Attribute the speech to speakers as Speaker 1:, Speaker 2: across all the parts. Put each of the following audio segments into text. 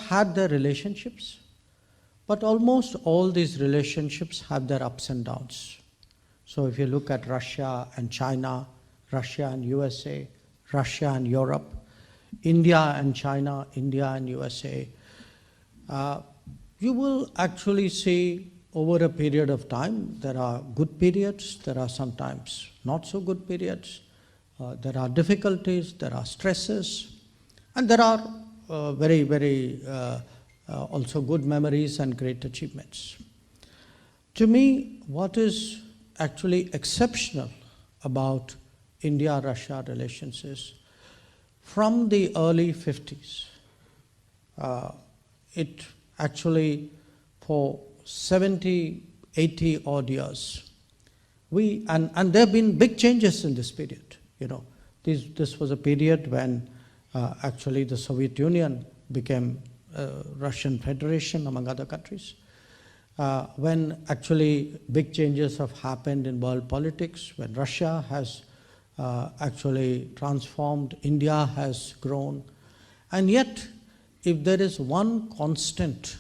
Speaker 1: had their relationships, but almost all these relationships have their ups and downs. So if you look at Russia and China, Russia and USA, Russia and Europe, India and China, India and USA, you will actually see over a period of time, there are good periods, there are sometimes not so good periods, there are difficulties, there are stresses, and there are very also good memories and great achievements. To me, what is actually exceptional about India-Russia relations is from the early 50s, it actually for 70, 80 odd years, and there have been big changes in this period. This was a period when actually the Soviet Union became Russian Federation, among other countries. When actually big changes have happened in world politics, when Russia has actually transformed, India has grown. And yet, if there is one constant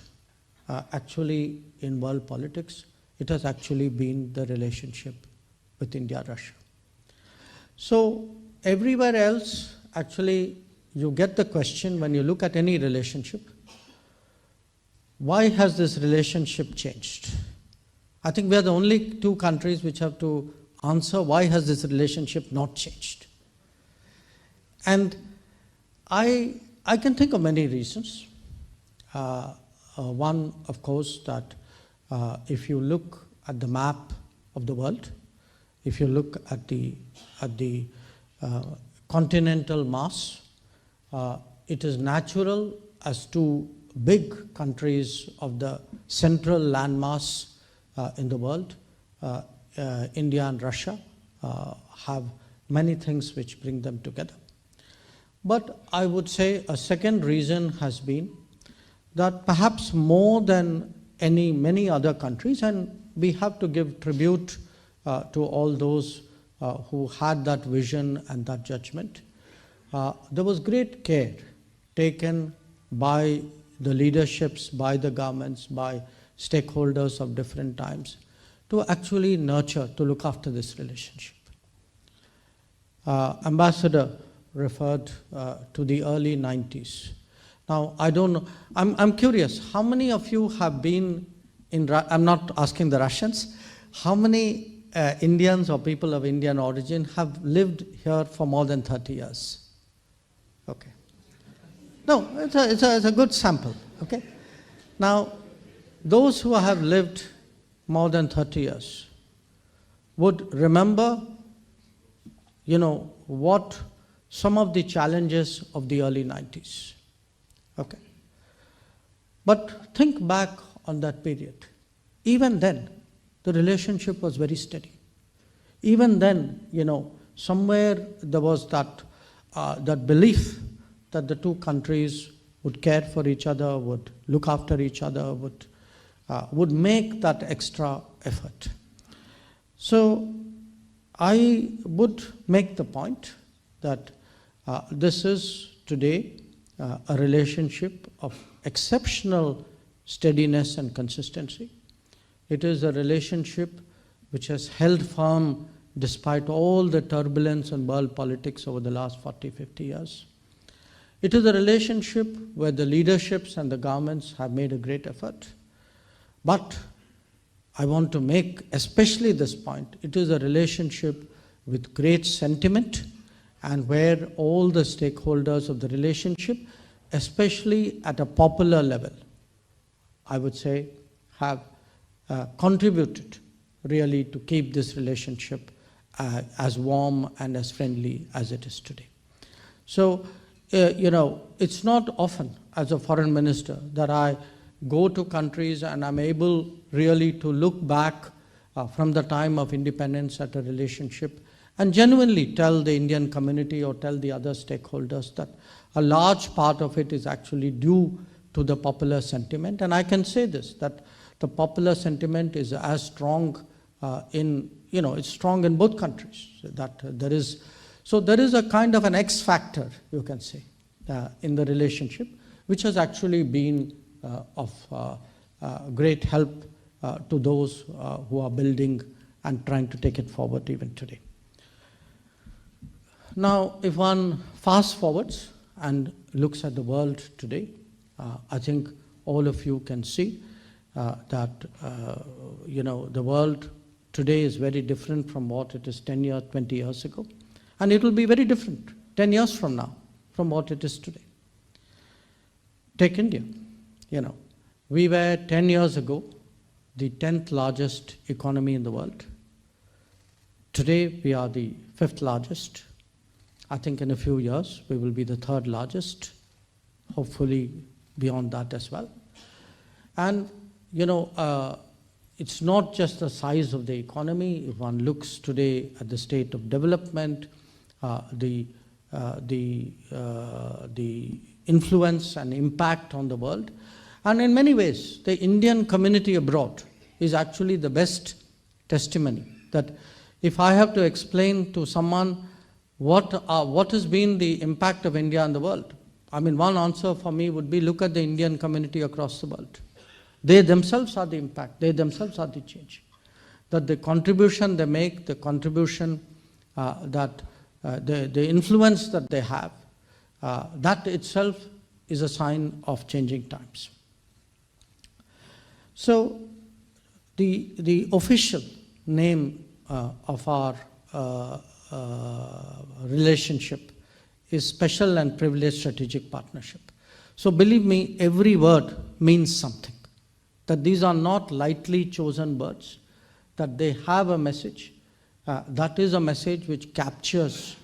Speaker 1: actually in world politics, it has actually been the relationship with India-Russia. So everywhere else, actually, you get the question when you look at any relationship, why has this relationship changed? I think we are the only two countries which have to answer why has this relationship not changed. And I can think of many reasons. One, of course, that if you look at the map of the world, if you look at the continental mass, it is natural as two big countries of the central landmass in the world, India and Russia, have many things which bring them together. But I would say a second reason has been that perhaps more than many other countries, and we have to give tribute to all those who had that vision and that judgment, there was great care taken by the leaderships, by the governments, by stakeholders of different times to actually nurture, to look after this relationship. Ambassador referred to the early 90s. Now, I don't know, I'm curious, how many of you have been in, I'm not asking the Russians, how many Indians or people of Indian origin have lived here for more than 30 years? Okay. No, it's a good sample, okay? Now, those who have lived more than 30 years would remember, what some of the challenges of the early 90s, okay? But think back on that period. Even then, the relationship was very steady. Even then, somewhere there was that belief that the two countries would care for each other, would look after each other, would make that extra effort. So I would make the point that this is today a relationship of exceptional steadiness and consistency. It is a relationship which has held firm despite all the turbulence in world politics over the last 40, 50 years. It is a relationship where the leaderships and the governments have made a great effort. But I want to make especially this point, it is a relationship with great sentiment and where all the stakeholders of the relationship, especially at a popular level, I would say, have contributed really to keep this relationship as warm and as friendly as it is today. So, it's not often as a foreign minister that I go to countries and I'm able really to look back from the time of independence at a relationship and genuinely tell the Indian community or tell the other stakeholders that a large part of it is actually due to the popular sentiment. And I can say this, that the popular sentiment is as strong it's strong in both countries. There is a kind of an X factor, you can say, in the relationship, which has actually been of great help to those who are building and trying to take it forward even today. Now, if one fast forwards and looks at the world today, I think all of you can see that the world today is very different from what it is 10 years, 20 years ago. And it will be very different 10 years from now from what it is today. Take India. We were 10 years ago the 10th largest economy in the world. Today we are the 5th largest. I think in a few years we will be the 3rd largest, hopefully beyond that as well. And it's not just the size of the economy. If one looks today at the state of development, the influence and impact on the world, and in many ways, the Indian community abroad is actually the best testimony that if I have to explain to someone what has been the impact of India in the world, one answer for me would be look at the Indian community across the world. They themselves are the impact. They themselves are the change. That the contribution they make, the contribution the influence that they have, that itself is a sign of changing times. So the official name of our relationship is Special and Privileged Strategic Partnership. So believe me, every word means something. That these are not lightly chosen words, that they have a message. That is a message which captures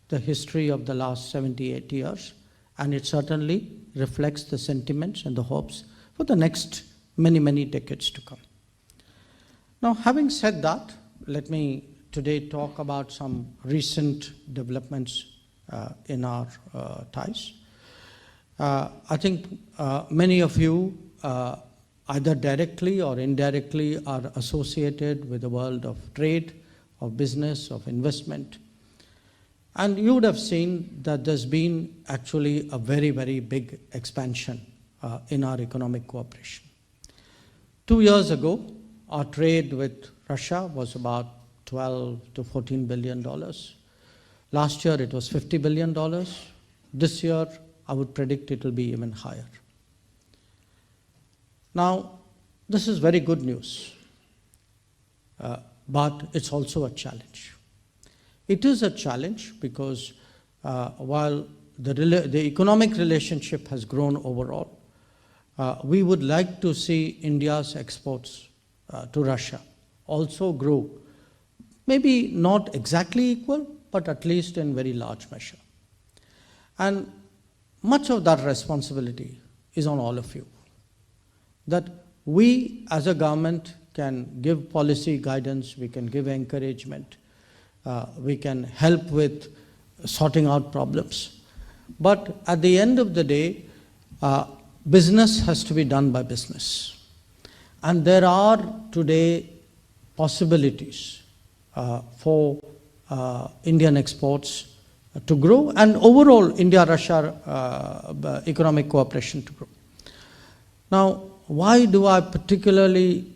Speaker 1: the history of the last 78 years, and it certainly reflects the sentiments and the hopes for the next many, many decades to come. Now, having said that, let me today talk about some recent developments in our ties. I think many of you either directly or indirectly are associated with the world of trade, of business, of investment. And you would have seen that there's been actually a very, very big expansion in our economic cooperation. 2 years ago, our trade with Russia was about $12 to $14 billion. Last year, it was $50 billion. This year, I would predict it will be even higher. Now, this is very good news, but it's also a challenge. It is a challenge because while the economic relationship has grown overall, we would like to see India's exports to Russia also grow. Maybe not exactly equal, but at least in very large measure. And much of that responsibility is on all of you. That we as a government can give policy guidance, we can give encouragement, we can help with sorting out problems. But at the end of the day, business has to be done by business. And there are today possibilities for Indian exports to grow and overall India-Russia economic cooperation to grow. Now, why do I particularly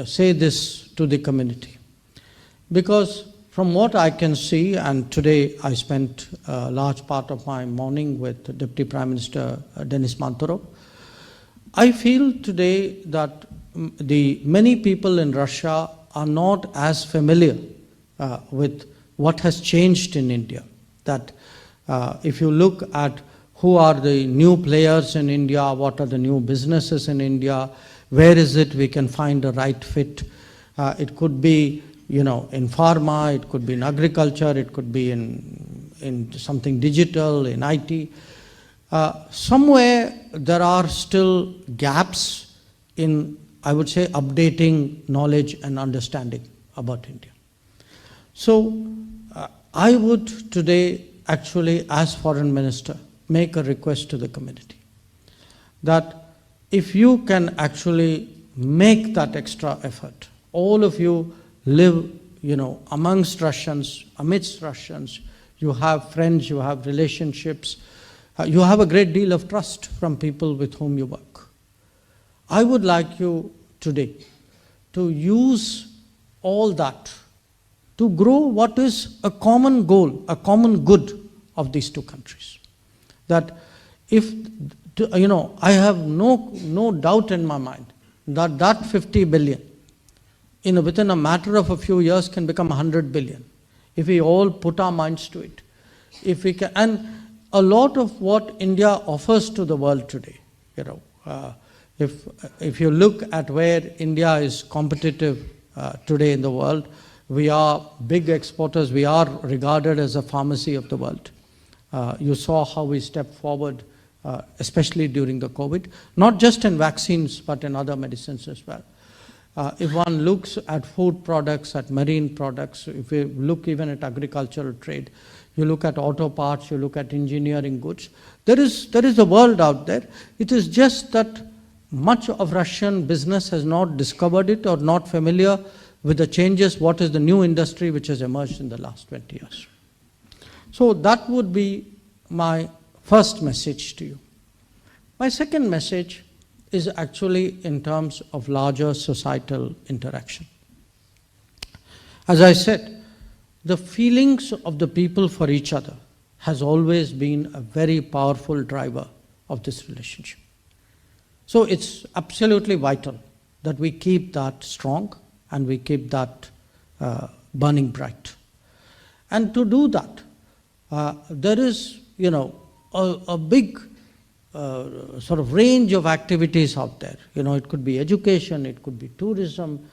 Speaker 1: say this to the community? Because from what I can see, and today I spent a large part of my morning with Deputy Prime Minister Denis Mantorov, I feel today that the many people in Russia are not as familiar with what has changed in India. That if you look at who are the new players in India, what are the new businesses in India, where is it we can find the right fit? It could be, in pharma, it could be in agriculture, it could be in something digital, in IT. Somewhere there are still gaps in, I would say, updating knowledge and understanding about India. So I would today actually, as Foreign Minister, make a request to the community that if you can actually make that extra effort, all of you live, amongst Russians, amidst Russians, you have friends, you have relationships, You have a great deal of trust from people with whom you work. I would like you today to use all that to grow what is a common goal, a common good of these two countries. That if, I have no doubt in my mind that 50 billion within a matter of a few years can become 100 billion if we all put our minds to it. If we can, and a lot of what India offers to the world today, if you look at where India is competitive today in the world, we are big exporters. We are regarded as a pharmacy of the world. You saw how we stepped forward, especially during the COVID, not just in vaccines, but in other medicines as well. If one looks at food products, at marine products, if you look even at agricultural trade, you look at auto parts, you look at engineering goods, there is a world out there. It is just that much of Russian business has not discovered it or not familiar with the changes, what is the new industry which has emerged in the last 20 years. So that would be my first message to you. My second message is actually in terms of larger societal interaction. As I said, the feelings of the people for each other has always been a very powerful driver of this relationship. So it's absolutely vital that we keep that strong and we keep that burning bright. And to do that, there is, a big sort of range of activities out there. It could be education, it could be tourism,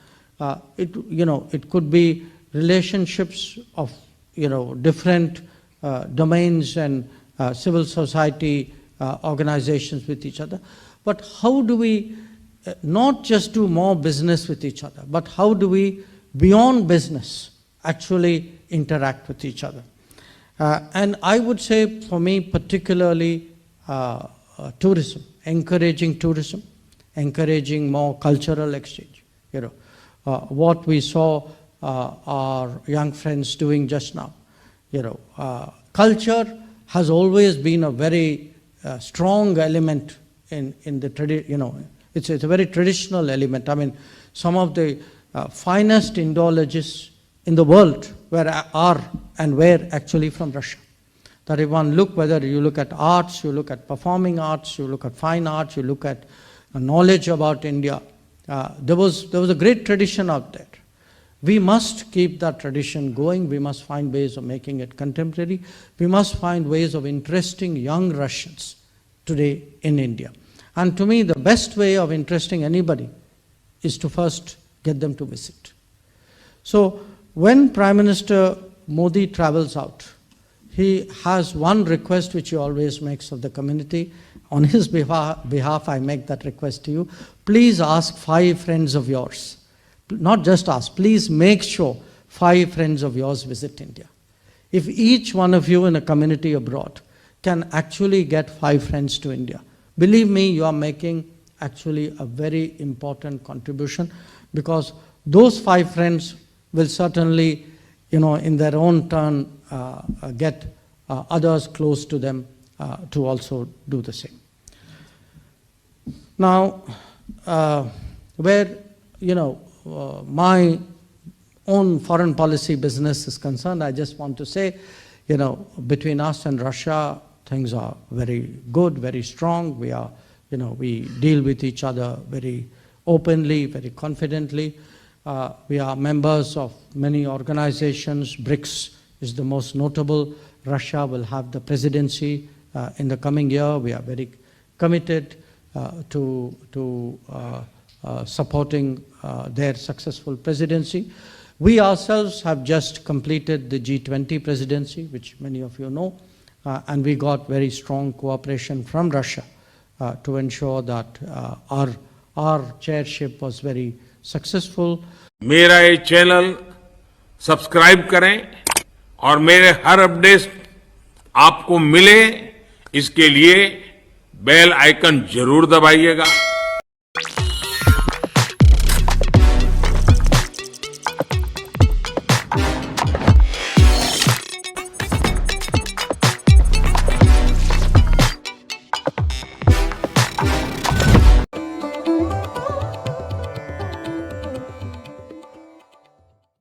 Speaker 1: it could be relationships of, different domains and civil society organizations with each other. But how do we not just do more business with each other, but how do we, beyond business, actually interact with each other? And I would say, for me, particularly tourism, encouraging more cultural exchange. What we saw our young friends doing just now. Culture has always been a very strong element in the tradition. It's a very traditional element. I mean, some of the finest Indologists in the world were actually from Russia. That if one look, whether you look at arts, you look at performing arts, you look at fine arts, you look at knowledge about India, there was a great tradition out there. We must keep that tradition going. We must find ways of making it contemporary. We must find ways of interesting young Russians today in India. And to me, the best way of interesting anybody is to first get them to visit. So when Prime Minister Modi travels out, he has one request which he always makes of the community. On his behalf, I make that request to you. Please ask 5 friends of yours. Not just ask, please make sure 5 friends of yours visit India. If each one of you in a community abroad can actually get 5 friends to India, believe me, you are making actually a very important contribution, because those 5 friends will certainly, in their own turn, get others close to them to also do the same. Now, where, my own foreign policy business is concerned, I just want to say, between us and Russia, things are very good, very strong. We are, we deal with each other very openly, very confidently. We are members of many organizations. BRICS is the most notable. Russia will have the presidency in the coming year. We are very committed to supporting their successful presidency. We ourselves have just completed the G20 presidency, which many of you know, and we got very strong cooperation from Russia to ensure that our chairship was very successful.
Speaker 2: मेरा ये channel subscribe करें और मेरे हर update आपको मिले, इसके लिए bell icon जरूर दबाइएगा।